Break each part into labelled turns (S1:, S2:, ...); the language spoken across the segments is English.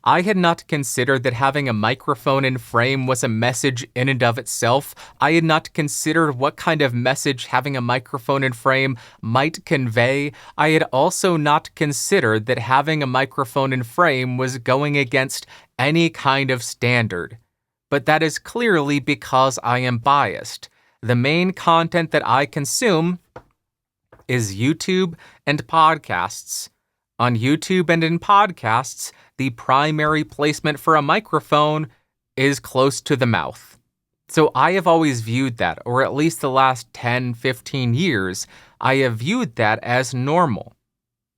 S1: I had not considered that having a microphone in frame was a message in and of itself. I had not considered what kind of message having a microphone in frame might convey. I had also not considered that having a microphone in frame was going against any kind of standard. But that is clearly because I am biased. The main content that I consume is YouTube and podcasts. On YouTube and in podcasts, the primary placement for a microphone is close to the mouth. So I have always viewed that, or at least the last 10, 15 years, I have viewed that as normal.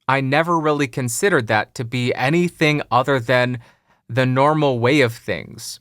S1: I never really considered that to be anything other than the normal way of things.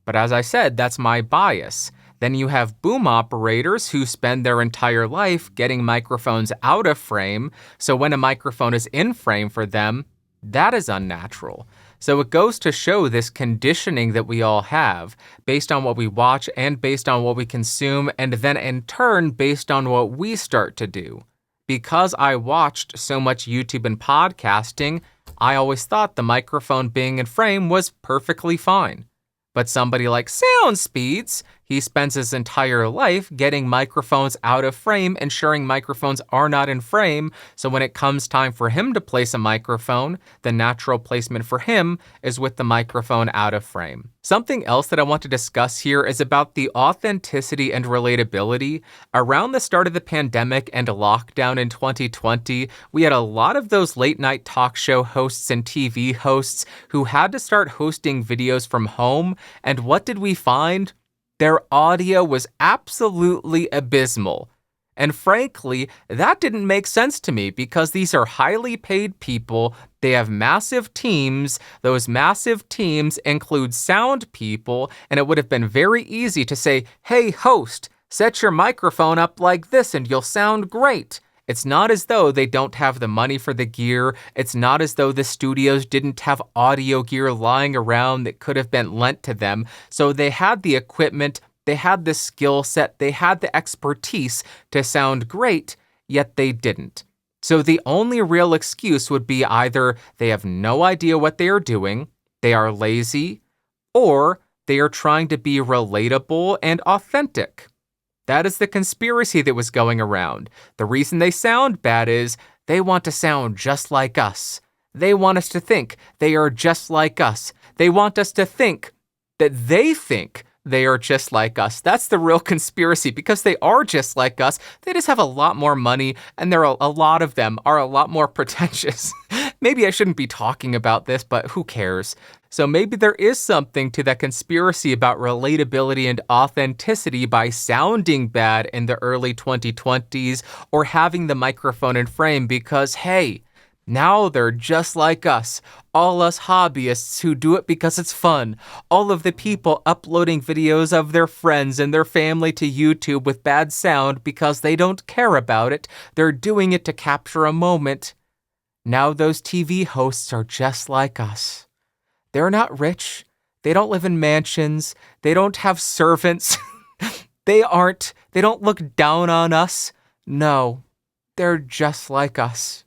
S1: But as I said, that's my bias. Then you have boom operators who spend their entire life getting microphones out of frame, so when a microphone is in frame for them, that is unnatural. So it goes to show this conditioning that we all have, based on what we watch and based on what we consume, and then in turn based on what we start to do. Because I watched so much YouTube and podcasting, I always thought the microphone being in frame was perfectly fine. But somebody like Sound Speeds, he spends his entire life getting microphones out of frame, ensuring microphones are not in frame, so when it comes time for him to place a microphone, the natural placement for him is with the microphone out of frame. Something else that I want to discuss here is about the authenticity and relatability. Around the start of the pandemic and lockdown in 2020, we had a lot of those late night talk show hosts and TV hosts who had to start hosting videos from home, and what did we find? Their audio was absolutely abysmal. And frankly, that didn't make sense to me because these are highly paid people. They have massive teams. Those massive teams include sound people, and it would have been very easy to say, hey, host, set your microphone up like this and you'll sound great. It's not as though they don't have the money for the gear. It's not as though the studios didn't have audio gear lying around that could have been lent to them. So they had the equipment, they had the skill set, they had the expertise to sound great, yet they didn't. So the only real excuse would be either they have no idea what they are doing, they are lazy, or they are trying to be relatable and authentic. That is the conspiracy that was going around. The reason they sound bad is they want to sound just like us. They want us to think they are just like us. They want us to think that they think they are just like us. That's the real conspiracy because they are just like us. They just have a lot more money and a lot of them are a lot more pretentious. Maybe I shouldn't be talking about this, but who cares? So maybe there is something to that conspiracy about relatability and authenticity by sounding bad in the early 2020s or having the microphone in frame because, hey, now they're just like us. All us hobbyists who do it because it's fun. All of the people uploading videos of their friends and their family to YouTube with bad sound because they don't care about it. They're doing it to capture a moment. Now those TV hosts are just like us. They're not rich. They don't live in mansions. They don't have servants. They don't look down on us. No, they're just like us.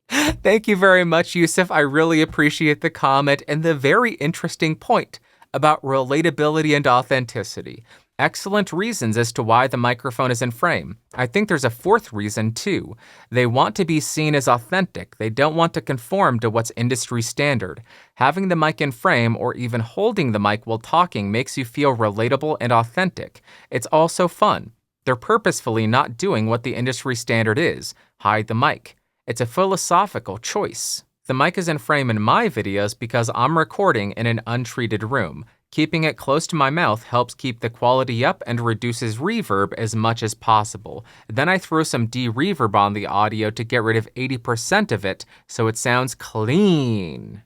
S1: Thank you very much, Yusuf. I really appreciate the comment and the very interesting point about relatability and authenticity. Excellent reasons as to why the microphone is in frame. I think there's a fourth reason, too. They want to be seen as authentic. They don't want to conform to what's industry standard. Having the mic in frame or even holding the mic while talking makes you feel relatable and authentic. It's also fun. They're purposefully not doing what the industry standard is, hide the mic. It's a philosophical choice. The mic is in frame in my videos because I'm recording in an untreated room. Keeping it close to my mouth helps keep the quality up and reduces reverb as much as possible. Then I throw some de-reverb on the audio to get rid of 80% of it so it sounds clean.